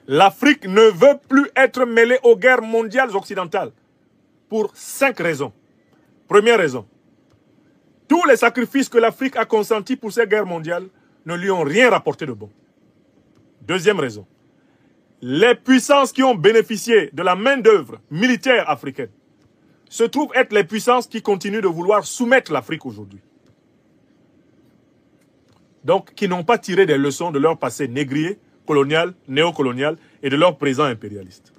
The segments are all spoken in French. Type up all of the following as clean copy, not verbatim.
L'Afrique ne veut plus être mêlée aux guerres mondiales occidentales pour 5 raisons. Première raison, tous les sacrifices que l'Afrique a consentis pour ces guerres mondiales ne lui ont rien rapporté de bon. Deuxième raison, les puissances qui ont bénéficié de la main-d'œuvre militaire africaine se trouvent être les puissances qui continuent de vouloir soumettre l'Afrique aujourd'hui. Donc, qui n'ont pas tiré des leçons de leur passé négrier, colonial, néocolonial et de leur présent impérialiste.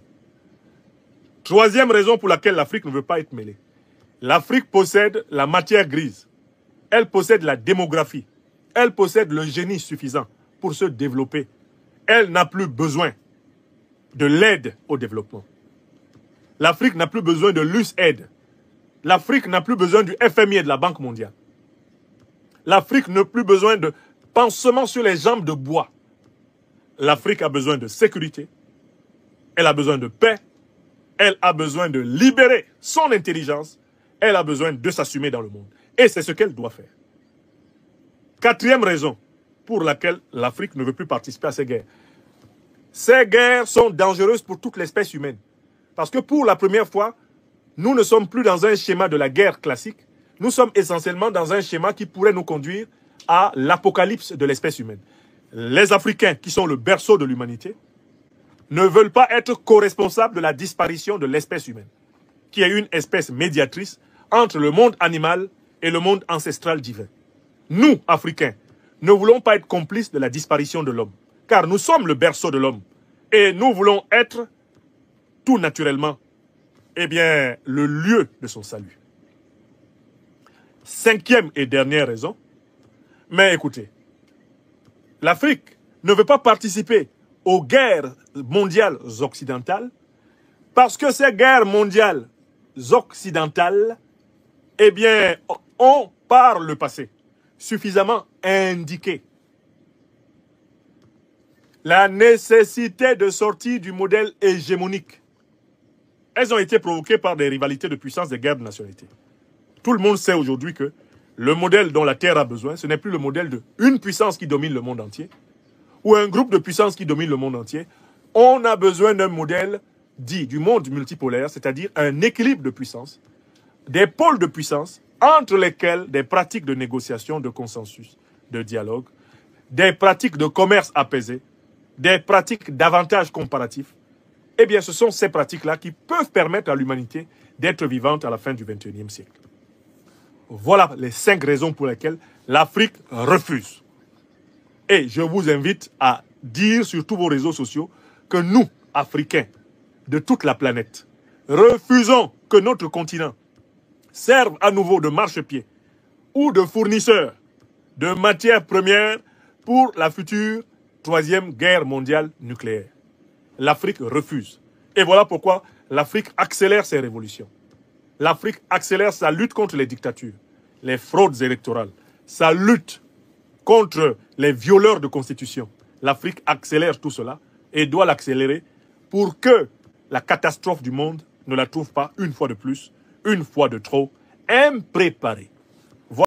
Troisième raison pour laquelle l'Afrique ne veut pas être mêlée. L'Afrique possède la matière grise. Elle possède la démographie. Elle possède le génie suffisant pour se développer. Elle n'a plus besoin de l'aide au développement. L'Afrique n'a plus besoin de l'USAID. L'Afrique n'a plus besoin du FMI et de la Banque mondiale. L'Afrique n'a plus besoin de pansements sur les jambes de bois. L'Afrique a besoin de sécurité. Elle a besoin de paix. Elle a besoin de libérer son intelligence. Elle a besoin de s'assumer dans le monde. Et c'est ce qu'elle doit faire. Quatrième raison pour laquelle l'Afrique ne veut plus participer à ces guerres. Ces guerres sont dangereuses pour toute l'espèce humaine. Parce que pour la première fois, nous ne sommes plus dans un schéma de la guerre classique. Nous sommes essentiellement dans un schéma qui pourrait nous conduire à l'apocalypse de l'espèce humaine. Les Africains, qui sont le berceau de l'humanité, ne veulent pas être co-responsables de la disparition de l'espèce humaine, qui est une espèce médiatrice entre le monde animal et le monde ancestral divin. Nous, Africains, ne voulons pas être complices de la disparition de l'homme, car nous sommes le berceau de l'homme. Et nous voulons être, tout naturellement, eh bien, le lieu de son salut. Cinquième et dernière raison, mais écoutez, l'Afrique ne veut pas participer aux guerres mondiales occidentales parce que ces guerres mondiales occidentales, eh bien, ont par le passé suffisamment indiqué la nécessité de sortir du modèle hégémonique. Elles ont été provoquées par des rivalités de puissance des guerres de nationalité. Tout le monde sait aujourd'hui que le modèle dont la Terre a besoin, ce n'est plus le modèle d'une puissance qui domine le monde entier, ou un groupe de puissances qui domine le monde entier. On a besoin d'un modèle dit du monde multipolaire, c'est-à-dire un équilibre de puissance, des pôles de puissance entre lesquels des pratiques de négociation, de consensus, de dialogue, des pratiques de commerce apaisé, des pratiques d'avantages comparatifs. Eh bien, ce sont ces pratiques-là qui peuvent permettre à l'humanité d'être vivante à la fin du XXIe siècle. Voilà les 5 raisons pour lesquelles l'Afrique refuse. Et je vous invite à dire sur tous vos réseaux sociaux que nous, Africains, de toute la planète, refusons que notre continent serve à nouveau de marchepied ou de fournisseur de matières premières pour la future 3e guerre mondiale nucléaire. L'Afrique refuse. Et voilà pourquoi l'Afrique accélère ses révolutions. L'Afrique accélère sa lutte contre les dictatures, les fraudes électorales, sa lutte contre les violeurs de constitution. L'Afrique accélère tout cela et doit l'accélérer pour que la catastrophe du monde ne la trouve pas une fois de plus, une fois de trop, impréparée.